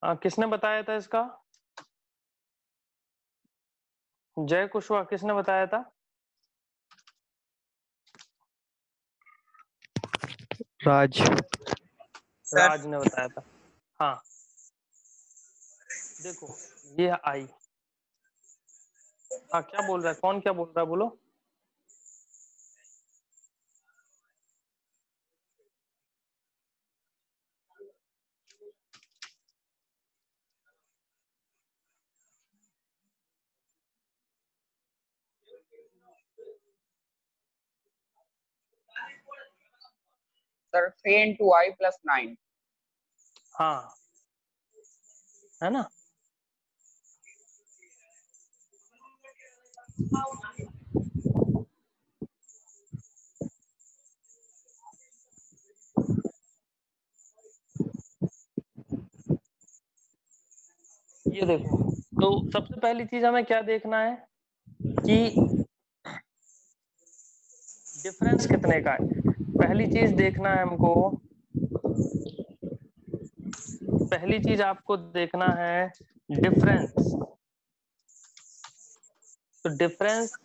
किसने बताया था इसका? जय कुशवाहा, किसने बताया था? राज राज ने बताया था। हाँ देखो ये आई। हाँ क्या बोल रहा है, कौन क्या बोल रहा है, बोलो। Sir 3 into I plus 9। हाँ है ना। ये देखो, तो सबसे पहली चीज हमें क्या देखना है कि डिफरेंस कितने का है। पहली चीज देखना है हमको, पहली चीज आपको देखना है डिफरेंस। तो डिफरेंस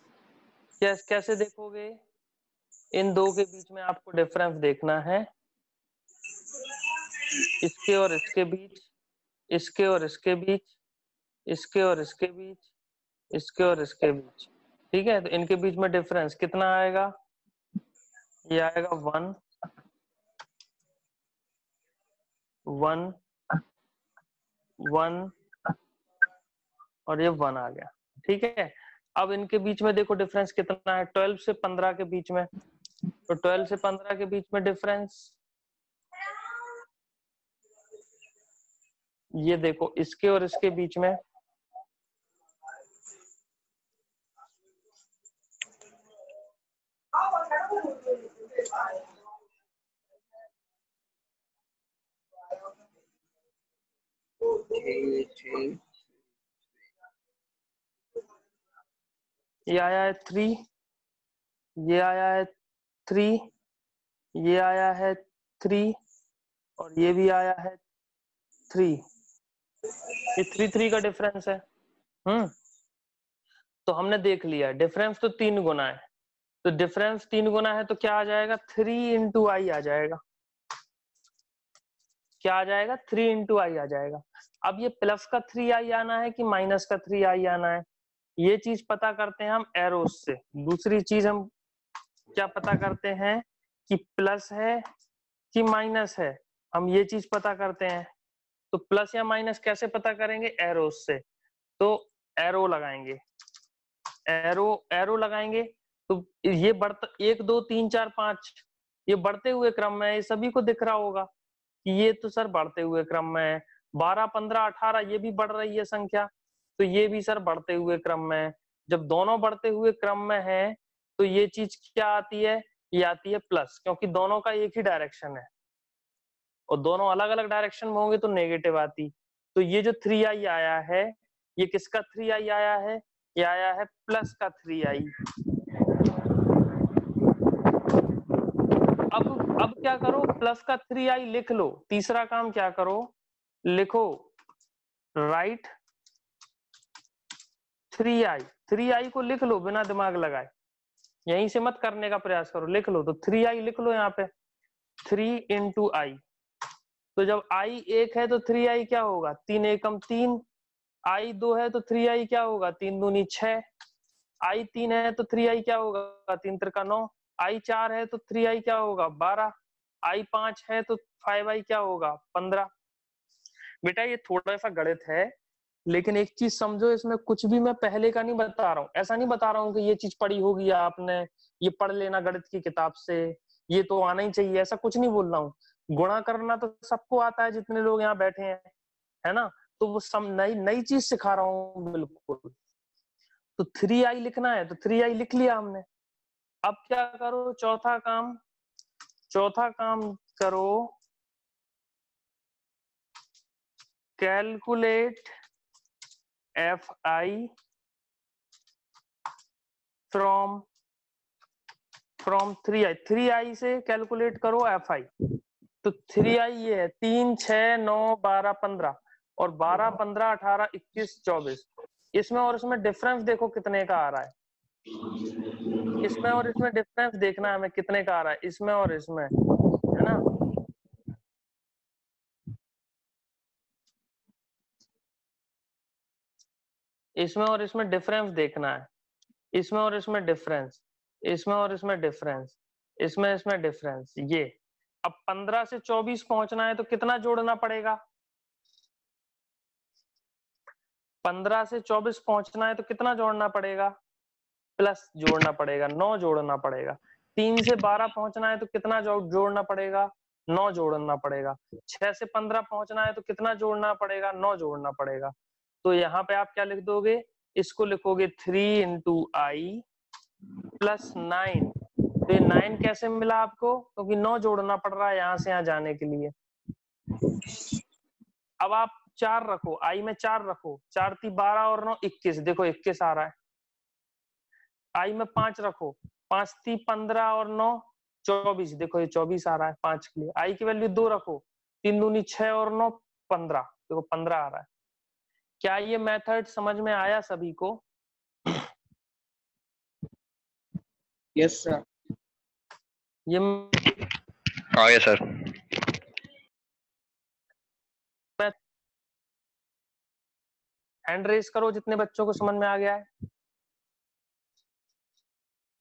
कैसे देखोगे? इन दो के बीच में आपको डिफरेंस देखना है, इसके और इसके बीच, इसके और इसके बीच, इसके और इसके बीच, इसके और इसके बीच। ठीक है, तो इनके बीच में डिफरेंस कितना आएगा? ये आएगा 1 1 1 और ये 1 आ गया। ठीक है, अब इनके बीच में देखो डिफरेंस कितना है, 12 से 15 के बीच में। तो 12 से 15 के बीच में डिफरेंस, ये देखो इसके और इसके बीच में, ये आया है 3, ये आया है 3, ये आया है 3 और ये भी आया है 3। ये 3 का डिफरेंस है। तो हमने देख लिया डिफरेंस तो 3 गुना है। तो डिफरेंस 3 गुना है तो क्या आ जाएगा? 3 into I आ जाएगा। क्या आ जाएगा? 3 into I आ जाएगा। अब ये प्लस का 3I आना है कि माइनस का 3I आना है, ये चीज पता करते हैं हम एरोस से। दूसरी चीज हम क्या पता करते हैं कि प्लस है कि माइनस है, हम ये चीज पता करते हैं। तो प्लस या माइनस कैसे पता करेंगे? एरोस से। तो एरो लगाएंगे, एरो लगाएंगे तो ये बढ़ता 1 2 3 4 5, ये बढ़ते हुए क्रम में है, ये सभी को दिख रहा होगा कि ये तो सर बढ़ते हुए क्रम में है। 12 15 18 ये भी बढ़ रही है संख्या, तो ये भी सर बढ़ते हुए क्रम में है। जब दोनों बढ़ते हुए क्रम में है तो ये चीज क्या आती है? ये आती है प्लस, क्योंकि दोनों का एक ही डायरेक्शन है और दोनों अलग अलग डायरेक्शन में होंगे तो नेगेटिव आती। तो ये जो 3I आया है, ये किसका 3I आया है? ये आया है प्लस का 3I। अब क्या करो? प्लस का 3I लिख लो। तीसरा काम क्या करो? लिखो राइट 3I को लिख लो बिना दिमाग लगाए, यहीं से मत करने का प्रयास करो, लिख लो। तो 3I लिख लो यहाँ पे, 3 into I। तो जब I 1 है तो 3I क्या होगा? 3 एकम 3। I 2 है तो 3I क्या होगा? 3 दूनी 6। I 3 है तो 3I क्या होगा? 3 त्रिका 9। I 4 है तो 3I क्या होगा? 12। I 5 है तो 5I क्या होगा? 15। बेटा ये थोड़ा सा गणित है, लेकिन एक चीज समझो, इसमें कुछ भी मैं पहले का नहीं बता रहा हूँ। ऐसा नहीं बता रहा हूँ कि ये चीज पढ़ी होगी आपने, ये पढ़ लेना गणित की किताब से, ये तो आना ही चाहिए, ऐसा कुछ नहीं बोल रहा हूँ। गुणा करना तो सबको आता है जितने लोग यहाँ बैठे हैं, है ना। तो वो सब नई नई चीज सिखा रहा हूँ बिल्कुल। तो 3I लिखना है तो 3I लिख लिया हमने। अब क्या करो? चौथा काम करो, कैलकुलेट FI फ्रॉम 3I से कैलकुलेट करो FI। तो 3I ये है 3 6 9 12 15 और 12, 15, 18, 21, 24 इसमें और इसमें डिफरेंस देखो कितने का आ रहा है। इसमें और इसमें डिफरेंस देखना है हमें कितने का आ रहा है, इसमें और इसमें, है ना। इसमें और इसमें डिफरेंस देखना है, इसमें और इसमें डिफरेंस, इसमें और इसमें डिफरेंस, इसमें इसमें डिफरेंस। ये अब 15 से 24 पहुंचना है तो कितना जोड़ना पड़ेगा? 15 से 24 पहुंचना है तो कितना जोड़ना पड़ेगा? प्लस जोड़ना पड़ेगा, 9 जोड़ना पड़ेगा। 3 से 12 पहुंचना है तो कितना जोड़ना पड़ेगा? 9 जोड़ना पड़ेगा। 6 से 15 पहुंचना है तो कितना जोड़ना पड़ेगा? 9 जोड़ना पड़ेगा। तो यहाँ पे आप क्या लिख दोगे? इसको लिखोगे 3 इंटू आई प्लस 9। तो ये 9 कैसे मिला आपको? क्योंकि 9 जोड़ना पड़ रहा है यहाँ से यहाँ जाने के लिए। अब आप 4 रखो, आई में 4 रखो, 4 × 12 और 9 21, देखो 21 आ रहा है। आई में 5 रखो, 5 × 15 और 9 24, देखो ये 24 आ रहा है 5 के लिए। आई की वैल्यू 2 रखो, 3 दूनी 6 और 9 15, देखो 15 आ रहा है। क्या ये मेथड समझ में आया सभी को? Yes sir. ये आया सर। हैंड रेस करो जितने बच्चों को समझ में आ गया है।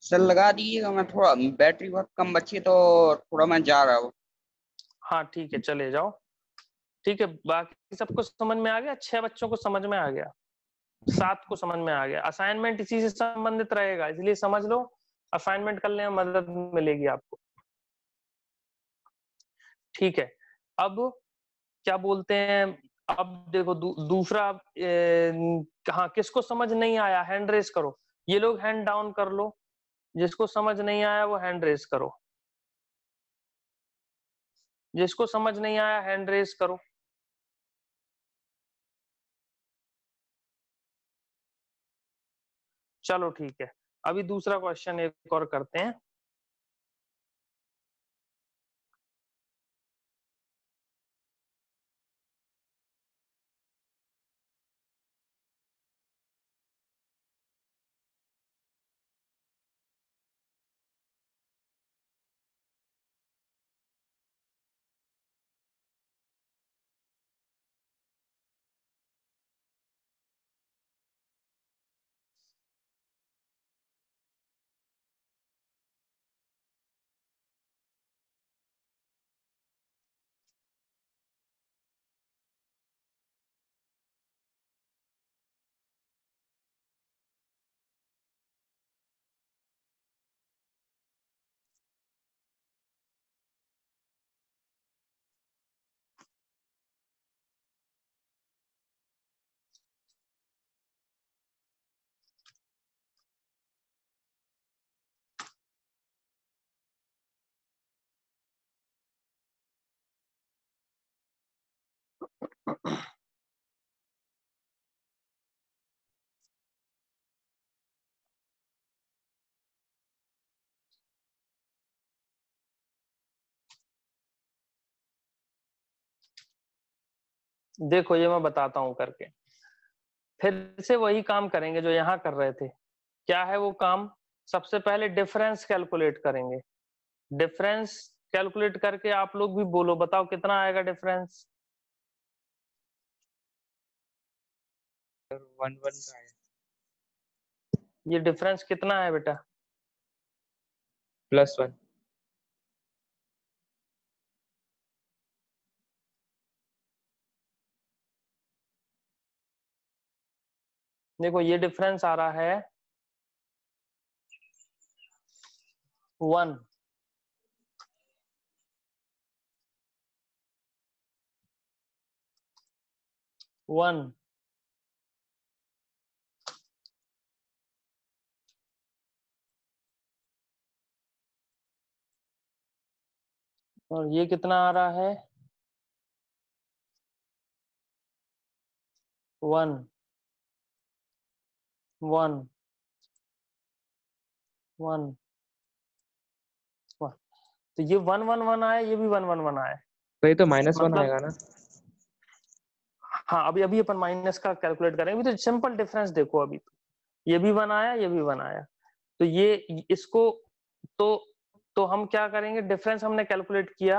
सर लगा दीजिएगा, मैं थोड़ा बैटरी बहुत कम बची है तो थोड़ा मैं जा रहा हूँ। हाँ ठीक है, चले जाओ। ठीक है, बाकी सबको समझ में आ गया? 6 बच्चों को समझ में आ गया, 7 को समझ में आ गया। असाइनमेंट इसी से संबंधित रहेगा, इसलिए समझ लो, असाइनमेंट करने में मदद मिलेगी आपको। ठीक है, अब क्या बोलते हैं, अब देखो दूसरा हाँ, किसको समझ नहीं आया हैंड रेस करो। ये लोग हैंड डाउन कर लो, जिसको समझ नहीं आया वो हैंड रेस करो। जिसको समझ नहीं आया हैंड रेस करो। चलो ठीक है, अभी दूसरा क्वेश्चन एक और करते हैं। देखो ये मैं बताता हूं करके, फिर से वही काम करेंगे जो यहाँ कर रहे थे। क्या है वो काम? सबसे पहले डिफरेंस कैलकुलेट करेंगे। डिफरेंस कैलकुलेट करके आप लोग भी बोलो, बताओ कितना आएगा डिफरेंस? 1 1 का है। ये डिफरेंस कितना है बेटा? +1। देखो ये डिफरेंस आ रहा है 1। और ये कितना आ रहा है? 1 1 1 1। तो ये 1 1 1 आया, ये भी 1 1 1 आया। तो ये तो -1 मतलब आएगा ना? हाँ अभी अभी अपन माइनस का कैलकुलेट करेंगे, तो सिंपल डिफरेंस देखो, अभी तो ये भी बनाया ये भी बनाया, तो ये इसको तो हम क्या करेंगे, डिफरेंस हमने कैलकुलेट किया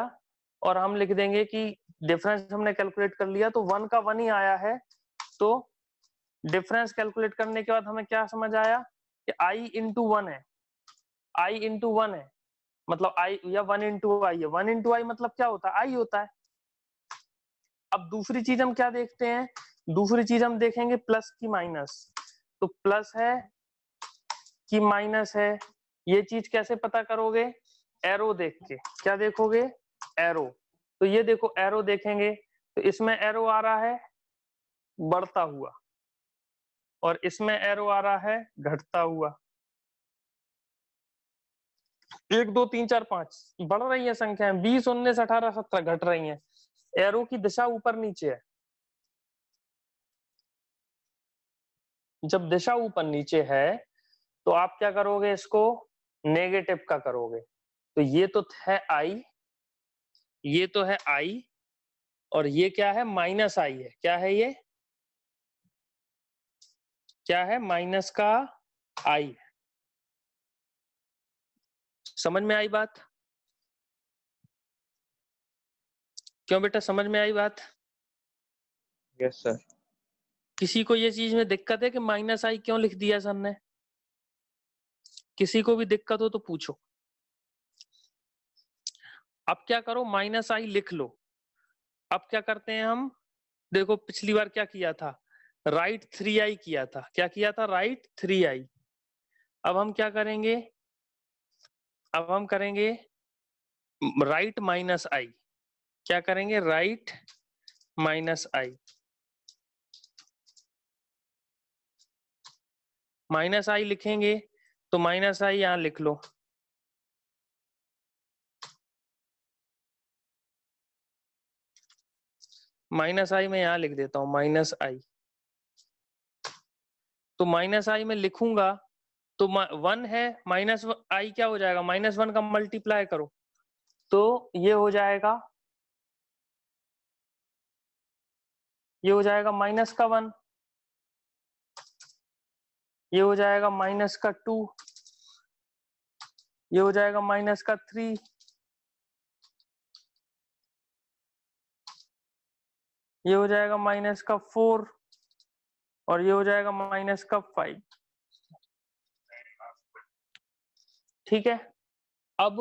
और हम लिख देंगे कि डिफरेंस हमने कैलकुलेट कर लिया तो 1 का 1 ही आया है। तो डिफरेंस कैलकुलेट करने के बाद हमें क्या समझ आया कि i इंटू 1 है, i इंटू 1 है मतलब i, या 1 इंटू आई है, 1 इंटू आई मतलब क्या होता है, i होता है। अब दूसरी चीज हम क्या देखते हैं, दूसरी चीज हम देखेंगे प्लस की माइनस, तो प्लस है कि माइनस है, ये चीज कैसे पता करोगे, एरो देख के। क्या देखोगे, एरो। तो ये देखो एरो देखेंगे तो इसमें एरो आ रहा है बढ़ता हुआ और इसमें एरो आ रहा है घटता हुआ। 1 2 3 4 5 बढ़ रही है संख्याएं, 20 19 18 17 घट रही हैं, एरो की दिशा ऊपर नीचे है। जब दिशा ऊपर नीचे है तो आप क्या करोगे, इसको नेगेटिव का करोगे। तो ये तो है आई, ये तो है आई और ये क्या है, माइनस आई है। क्या है ये, क्या है, माइनस का आई। समझ में आई बात, क्यों बेटा समझ में आई बात? Yes sir. किसी को ये चीज में दिक्कत है कि माइनस आई क्यों लिख दिया सर ने? किसी को भी दिक्कत हो तो पूछो। अब क्या करो, माइनस आई लिख लो। अब क्या करते हैं हम, देखो पिछली बार क्या किया था, राइट 3i किया था। क्या किया था, राइट 3i। अब हम क्या करेंगे, अब हम करेंगे राइट माइनस आई। क्या करेंगे, राइट माइनस आई। माइनस आई लिखेंगे तो माइनस आई यहां लिख लो, माइनस आई मैं यहां लिख देता हूं, माइनस आई। तो माइनस आई में लिखूंगा तो 1 है, माइनस आई क्या हो जाएगा, -1 का मल्टीप्लाई करो तो ये हो जाएगा, ये हो जाएगा माइनस का 1, ये हो जाएगा माइनस का 2, ये हो जाएगा माइनस का 3, ये हो जाएगा माइनस का 4 और ये हो जाएगा माइनस का 5। ठीक है। अब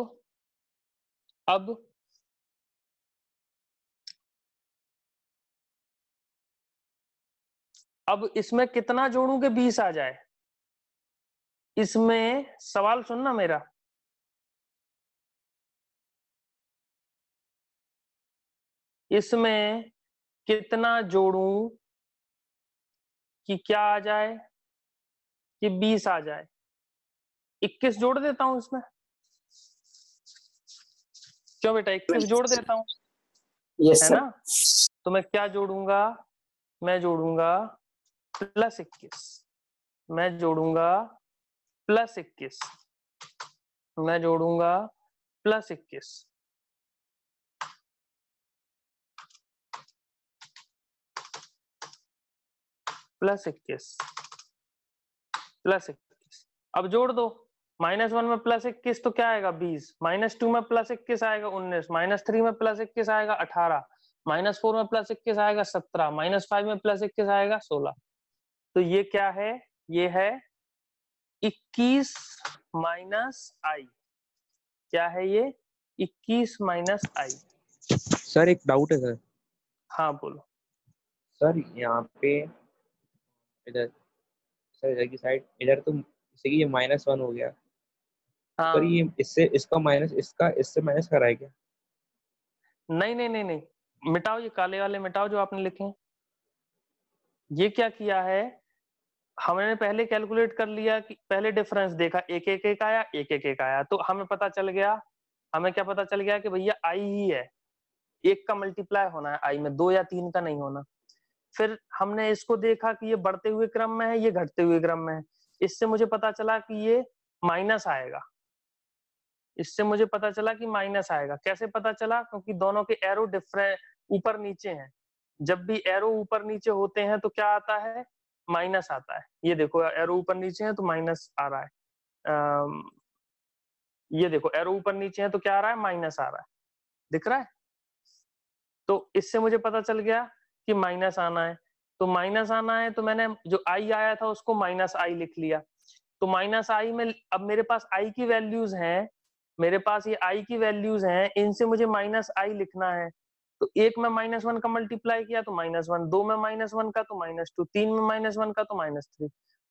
अब इसमें कितना जोड़ूं कि 20 आ जाए? इसमें सवाल सुनना मेरा, इसमें कितना जोड़ूं कि क्या आ जाए, कि 20 आ जाए? 21 जोड़ देता हूं इसमें, क्यों बेटा 21 जोड़ देता हूं, यस है सर। ना? तो मैं क्या जोड़ूंगा, मैं जोड़ूंगा +21, मैं जोड़ूंगा +21, मैं जोड़ूंगा +21, +21, +21। अब जोड़ दो, -1 में +21 तो क्या आएगा 20, -2 में +21 आएगा 19, -3 में +21 आएगा 18, -4 में +21 आएगा 17, -5 में +21 आएगा 16। तो ये क्या है, ये है 21 माइनस आई। क्या है ये, 21 माइनस आई। सर एक डाउट है सर। हाँ बोलो। सर यहाँ पे इधर, सर इधर की साइड, इधर तो जैसे कि ये -1 हो गया, पर हाँ ये इससे इसका माइनस, इसका इससे माइनस करा है क्या? नहीं नहीं नहीं नहीं, मिटाओ ये काले वाले, मिटाओ जो आपने लिखे हैं। ये क्या किया है, हमने पहले कैलकुलेट कर लिया कि पहले डिफरेंस देखा, 1 1 1 आया, 1 1 1 आया, तो हमें पता चल गया, हमें क्या पता चल गया कि भैया आई ही है, 1 का मल्टीप्लाई होना है आई में, 2 या 3 का नहीं होना। फिर हमने इसको देखा कि ये बढ़ते हुए क्रम में है, ये घटते हुए क्रम में है, इससे मुझे पता चला कि ये माइनस आएगा, इससे मुझे पता चला कि माइनस आएगा। कैसे पता चला, क्योंकि दोनों के एरो डिफरेंट ऊपर नीचे हैं, जब भी एरो ऊपर नीचे होते हैं तो क्या आता है, माइनस आता है। ये देखो एरो ऊपर नीचे है तो माइनस आ रहा है। ये देखो एरो ऊपर नीचे है तो क्या आ रहा है, माइनस आ रहा है, दिख रहा है। तो इससे मुझे पता चल गया कि माइनस आना है। तो माइनस आना है तो मैंने जो आई आया था उसको माइनस आई लिख लिया। तो माइनस आई में अब मेरे पास आई की वैल्यूज हैं, मेरे पास ये आई की वैल्यूज हैं, इनसे मुझे माइनस आई लिखना है। तो एक में -1 का मल्टीप्लाई किया तो -1, दो में -1 का तो -2, तीन में -1 का तो -3।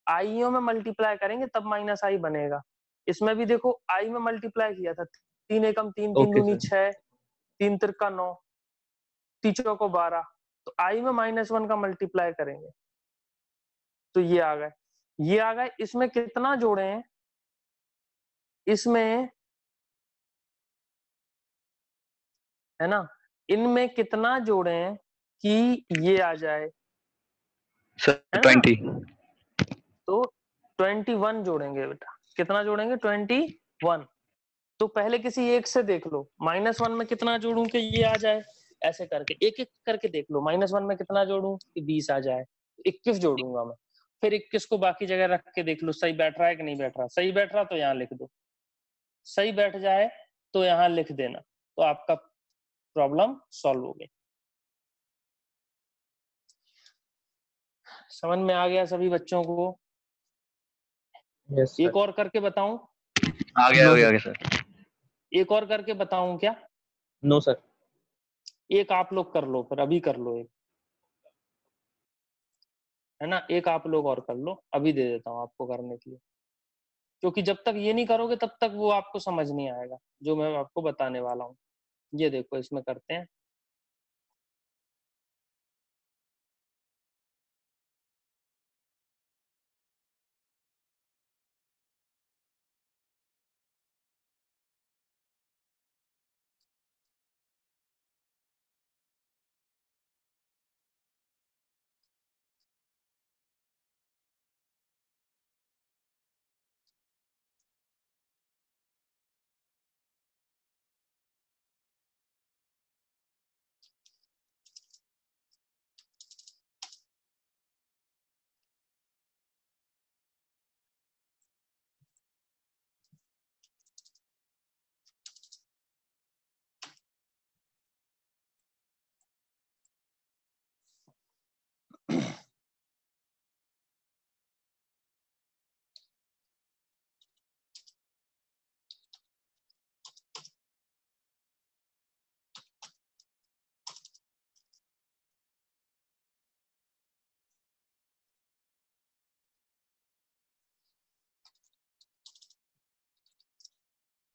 आईओ में मल्टीप्लाई करेंगे तब माइनस आई बनेगा। इसमें भी देखो आई में मल्टीप्लाई किया था, 3 एकम 3, 3 ओके दूनी सर। 6, 3 तिरका 9, तीसरों को 12। तो आई में -1 का मल्टीप्लाई करेंगे तो ये आ गए, ये आ गए। इसमें कितना जोड़े हैं, इसमें है ना, इनमें कितना जोड़े कि ये आ जाए, सर है ना। 20। तो 21 जोड़ेंगे बेटा, कितना जोड़ेंगे, 21। तो पहले किसी एक से देख लो, -1 में कितना जोड़ूं कि ये आ जाए, ऐसे करके एक एक करके देख लो। -1 में कितना जोड़ूं कि 20 आ जाए, 21 जोड़ूंगा मैं। फिर 21 को बाकी जगह रख के देख लो सही बैठ रहा है कि नहीं बैठ रहा। सही बैठ रहा तो यहाँ लिख दो, सही बैठ जाए तो यहाँ लिख देना, तो आपका प्रॉब्लम सॉल्व हो गई। समझ में आ गया सभी बच्चों को। यस एक सर। और करके बताऊं, आ गया नो हो गया सर। सर। एक और करके बताऊं क्या, नो सर। एक आप लोग कर लो, फिर अभी कर लो एक, है ना। एक आप लोग और कर लो, अभी दे देता हूँ आपको करने के लिए, क्योंकि जब तक ये नहीं करोगे तब तक वो आपको समझ नहीं आएगा जो मैं आपको बताने वाला हूँ। ये देखो इसमें करते हैं।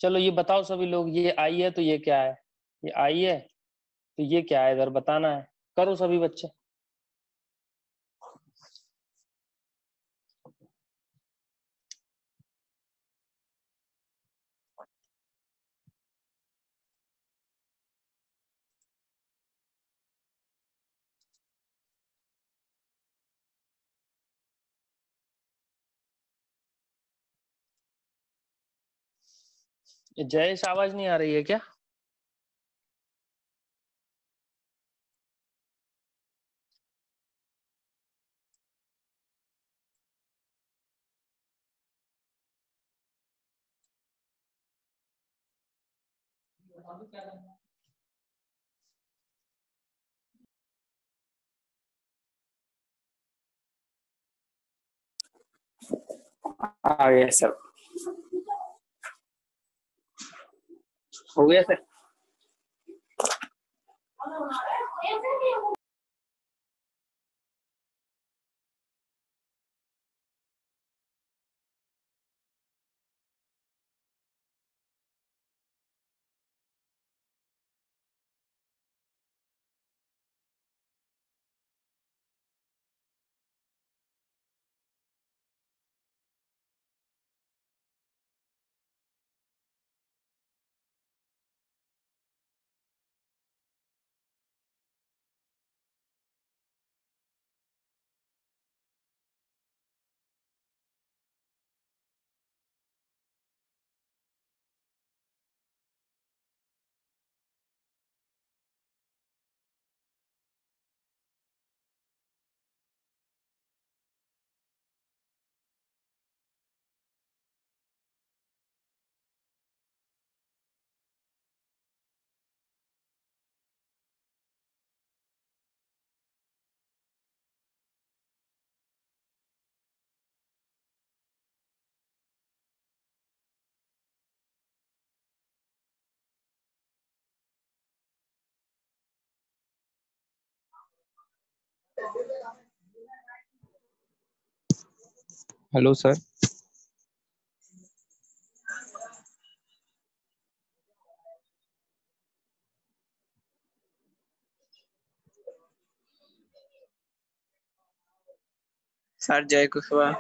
चलो ये बताओ सभी लोग, ये आई है तो ये क्या है, ये आई है तो ये क्या है, इधर बताना है। करो सभी बच्चे। जयेश आवाज नहीं आ रही है क्या? आ गया सर, हो गया सर। Hello sir. सर जय Kushwaha.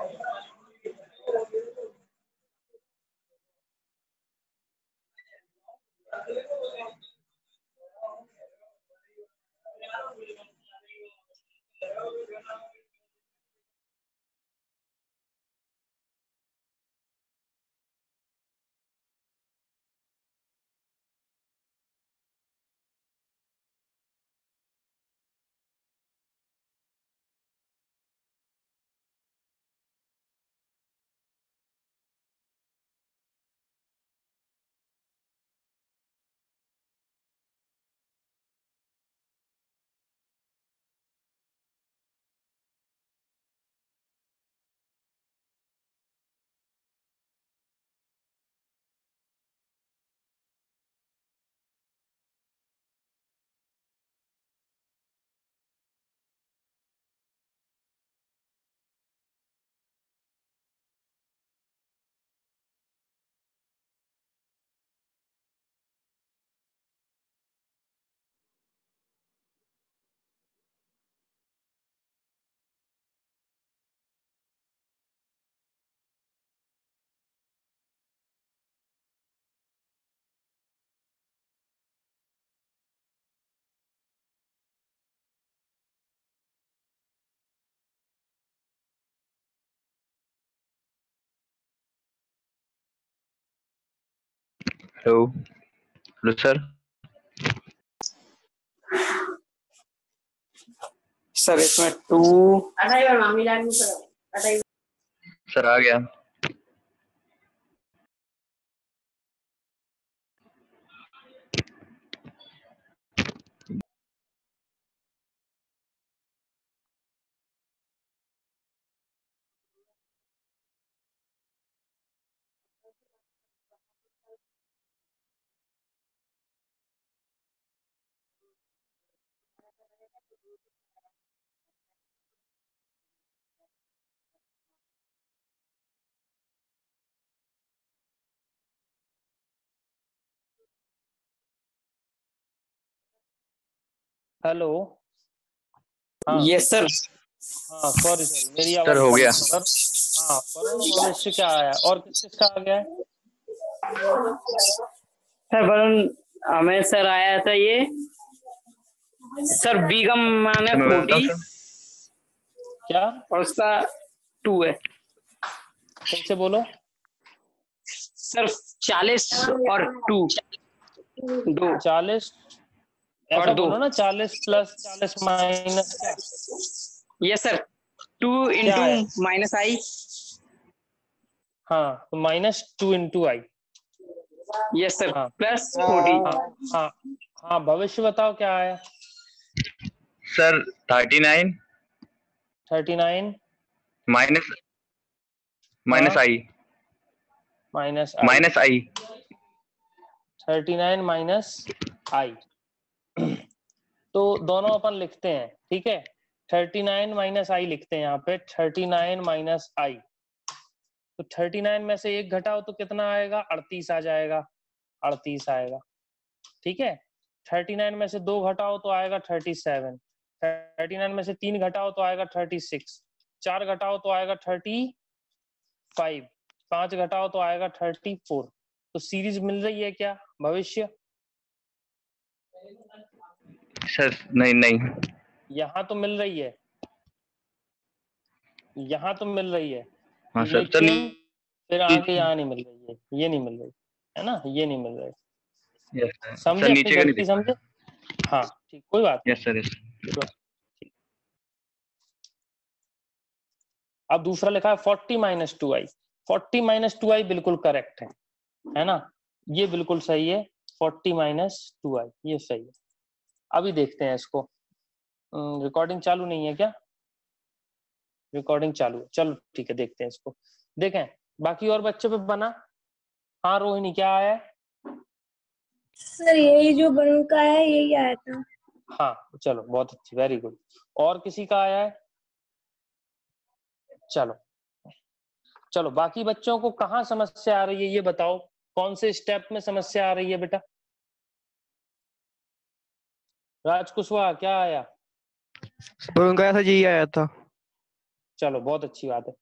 Hello. Hello sir. Sir इसमें 2 सर आ गया। हेलो। हाँ यस सर। हाँ, सॉरी मेरी सर आवाज हो कम गया। थी सर। हाँ, वरुण और भविष्य क्या आया और किस किसका आ गया है? सर वरुण हमें सर आया था ये सर बीगम माने सर मैं बताता 40 हूँ सर। क्या? और उसका 2 है फिर से बोलो। सर 40 और 2 40 और ऐसा 2 बोलो ना, 40 प्लस 40 माइनस क्या? यस सर 2 क्या इंटू है? माइनस आई। हाँ, तो -2 × I। यस सर हाँ प्लस 40। हाँ हाँ हाँ, भविष्य बताओ क्या आया? सर 39 39 माइनस हाँ आई। -I। Minus I. 39 -I। तो दोनों अपन लिखते हैं, ठीक है। 39 -I लिखते हैं यहाँ पे, 39 -I। तो 39 में से 1 घटाओ तो कितना आएगा? 38 आ जाएगा। 38 आएगा, ठीक है। 39 में से 2 घटाओ तो आएगा 37। 39 में से 3 घटाओ तो आएगा 36। 4 घटाओ तो आएगा 35। 5 घटाओ तो आएगा 34। तो सीरीज मिल रही है क्या भविष्य? सर नहीं नहीं। यहाँ तो मिल रही है, यहाँ तो मिल रही है, हाँ सर। सर लेकिन फिर आगे यहाँ नहीं मिल रही है, ये नहीं मिल रही है ना, ये नहीं मिल रही। Yes sir. सर समझे अपनी नीचे का नहीं गलती, दिखा समझे? रहा। हाँ ठीक, कोई बात नहीं। Yes sir yes. ठीक। अब दूसरा लिखा है 40 - 2I। 40 - 2I बिल्कुल करेक्ट है ना, ये बिल्कुल सही है। 40 - 2I ये सही है। अभी देखते हैं इसको। रिकॉर्डिंग चालू नहीं है क्या? रिकॉर्डिंग चालू है, चलो ठीक है, देखते हैं इसको। देखें बाकी और बच्चों पे बना। हाँ रोहिणी क्या आया है? सर यही जो वरुण का है यही आया था। हाँ चलो बहुत अच्छी, वेरी गुड। और किसी का आया है? चलो चलो, बाकी बच्चों को कहाँ समस्या आ रही है ये बताओ, कौन से स्टेप में समस्या आ रही है बेटा? राज कुशवाहा क्या आया? उनका ऐसा जी आया था। चलो बहुत अच्छी बात है।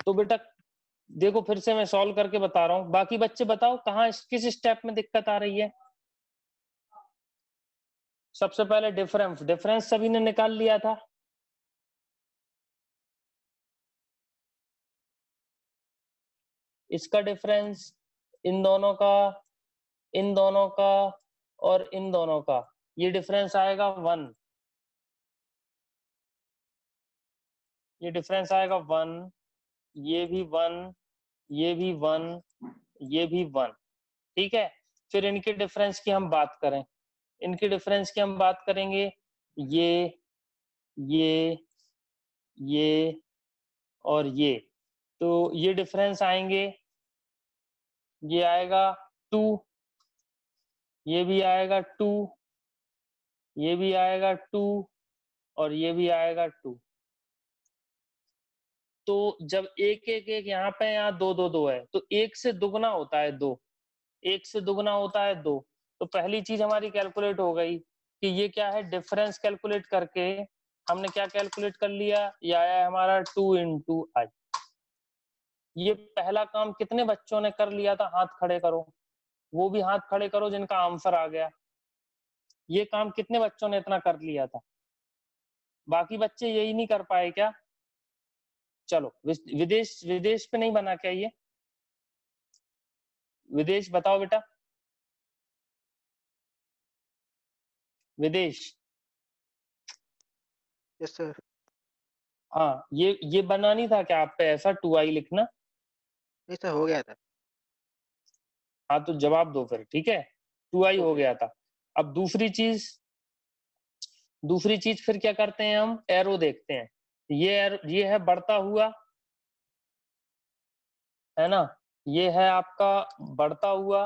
तो बेटा देखो फिर से मैं सॉल्व करके बता रहा हूँ, बाकी बच्चे बताओ कहाँ किस स्टेप में दिक्कत आ रही है। सबसे पहले डिफरेंस, डिफरेंस सभी ने निकाल लिया था। इसका डिफरेंस इन दोनों का, इन दोनों का और इन दोनों का, ये डिफरेंस आएगा 1। ये डिफरेंस आएगा 1, ये भी 1, ये भी 1, ये भी 1। ठीक है, फिर इनके डिफरेंस की हम बात करें, इनके डिफरेंस की हम बात करेंगे, ये ये और ये, तो ये डिफरेंस आएंगे, ये आएगा 2, ये भी आएगा 2, ये भी आएगा 2 और ये भी आएगा 2। तो जब एक एक एक यहाँ पे, यहाँ 2 2 2 है, तो एक से दुगना होता है 2, एक से दुगना होता है 2। तो पहली चीज हमारी कैलकुलेट हो गई कि ये क्या है, डिफरेंस कैलकुलेट करके हमने क्या कैलकुलेट कर लिया, ये आया है हमारा 2 इंटू आई। ये पहला काम कितने बच्चों ने कर लिया था, हाथ खड़े करो, वो भी हाथ खड़े करो जिनका आंसर आ गया। ये काम कितने बच्चों ने इतना कर लिया था? बाकी बच्चे यही नहीं कर पाए क्या? चलो विदेश, विदेश पे नहीं बना क्या ये? विदेश बताओ बेटा, विदेश। Yes sir. हाँ, ये बना नहीं था क्या आप पे ऐसा 2i लिखना? नहीं सर, हो गया था। हाँ तो जवाब दो फिर, ठीक है, 2i हो गया था। अब दूसरी चीज फिर क्या करते हैं हम, एरो देखते हैं। ये है बढ़ता हुआ, है ना, ये है आपका बढ़ता हुआ,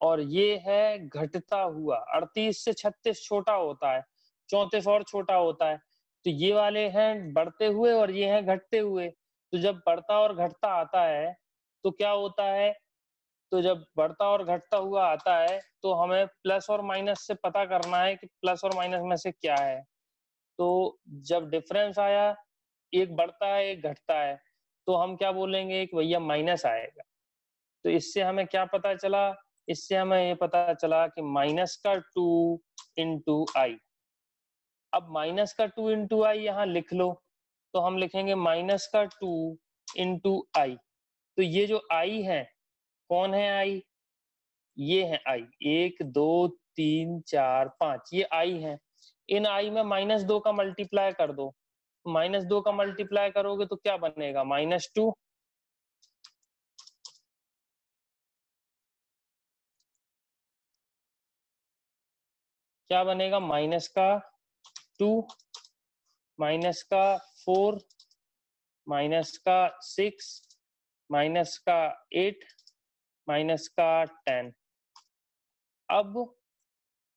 और ये है घटता हुआ। 38 से 36 छोटा होता है, 34 और छोटा होता है। तो ये वाले हैं बढ़ते हुए और ये हैं घटते हुए। तो जब बढ़ता और घटता आता है तो क्या होता है, तो जब बढ़ता और घटता हुआ आता है तो हमें प्लस और माइनस से पता करना है कि प्लस और माइनस में से क्या है। तो जब डिफरेंस आया, एक बढ़ता है एक घटता है, तो हम क्या बोलेंगे कि भैया माइनस आएगा। तो इससे हमें क्या पता चला, इससे हमें ये पता चला कि माइनस का 2 इंटू आई। अब माइनस का 2 इंटू आई यहाँ लिख लो, तो हम लिखेंगे माइनस का 2 इंटू आई। तो ये जो आई है, कौन है आई, ये है आई, 1 2 3 4 5, ये आई है। इन आई में -2 का मल्टीप्लाई कर दो, -2 का मल्टीप्लाई करोगे तो क्या बनेगा, -2। क्या बनेगा, माइनस का 2, माइनस का 4, माइनस का 6, माइनस का 8, माइनस का 10। अब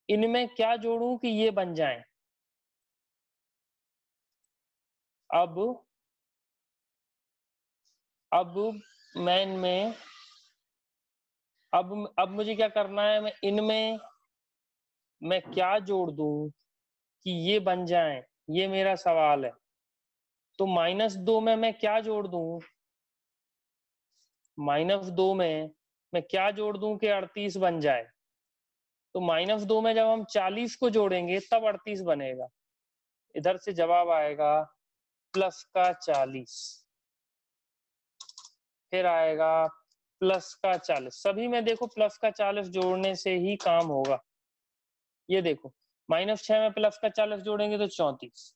इनमें क्या जोड़ूं कि ये बन जाए? अब मैं इनमें, अब मुझे क्या करना है, मैं इनमें मैं क्या जोड़ दूं कि ये बन जाए, ये मेरा सवाल है। तो -2 में मैं क्या जोड़ दूं, -2 में मैं क्या जोड़ दूं कि 38 बन जाए? तो -2 में जब हम 40 को जोड़ेंगे तब 38 बनेगा। इधर से जवाब आएगा प्लस का 40, फिर आएगा प्लस का 40। सभी में देखो प्लस का 40 जोड़ने से ही काम होगा। ये देखो -6 में प्लस का 40 जोड़ेंगे तो 34।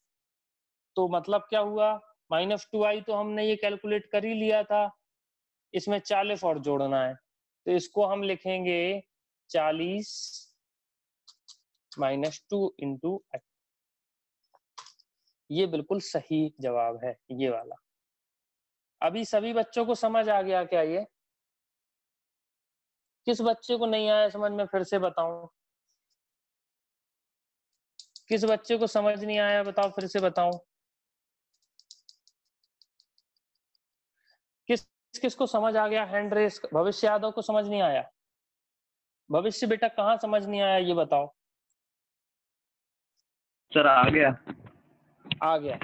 तो मतलब क्या हुआ, -2i तो हमने ये कैलकुलेट कर ही लिया था, इसमें 40 और जोड़ना है। तो इसको हम लिखेंगे 40 -2 इंटू आई। ये बिल्कुल सही जवाब है ये वाला। अभी सभी बच्चों को समझ आ गया क्या ये? किस बच्चे को नहीं आया समझ में, फिर से बताऊं? किस बच्चे को समझ नहीं आया बताओ, फिर से बताओ। किस किसको समझ आ गया? Hand raise. भविष्य यादव को समझ नहीं आया? भविष्य बेटा कहाँ समझ नहीं आया ये बताओ। सर आ गया। आ गया।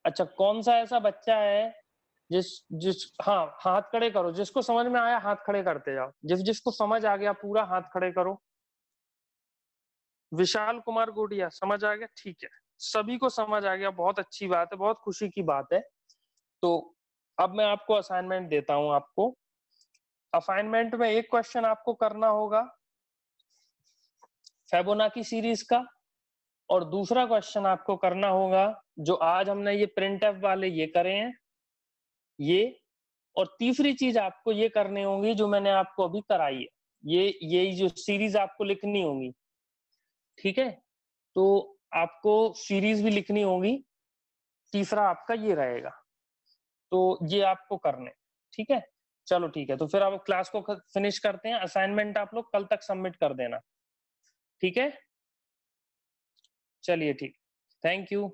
अच्छा, कौन सा ऐसा बच्चा है जिस हाँ, हाथ खड़े करो, जिसको समझ में आया हाथ खड़े करते जाओ। जिसको समझ आ गया पूरा हाथ खड़े करो। विशाल कुमार गोडिया समझ आ गया? ठीक है, सभी को समझ आ गया, बहुत अच्छी बात है, बहुत खुशी की बात है। तो अब मैं आपको असाइनमेंट देता हूं। आपको असाइनमेंट में एक क्वेश्चन आपको करना होगा फिबोनाची सीरीज का, और दूसरा क्वेश्चन आपको करना होगा जो आज हमने ये प्रिंट एफ वाले ये करे हैं ये, और तीसरी चीज आपको ये करनी होगी जो मैंने आपको अभी कराई है, ये जो सीरीज आपको लिखनी होगी। ठीक है, तो आपको सीरीज भी लिखनी होगी, तीसरा आपका ये रहेगा। तो ये आपको करने, ठीक है। चलो ठीक है, तो फिर अब क्लास को फिनिश करते हैं। असाइनमेंट आप लोग कल तक सबमिट कर देना, ठीक है। चलिए ठीक, थैंक यू।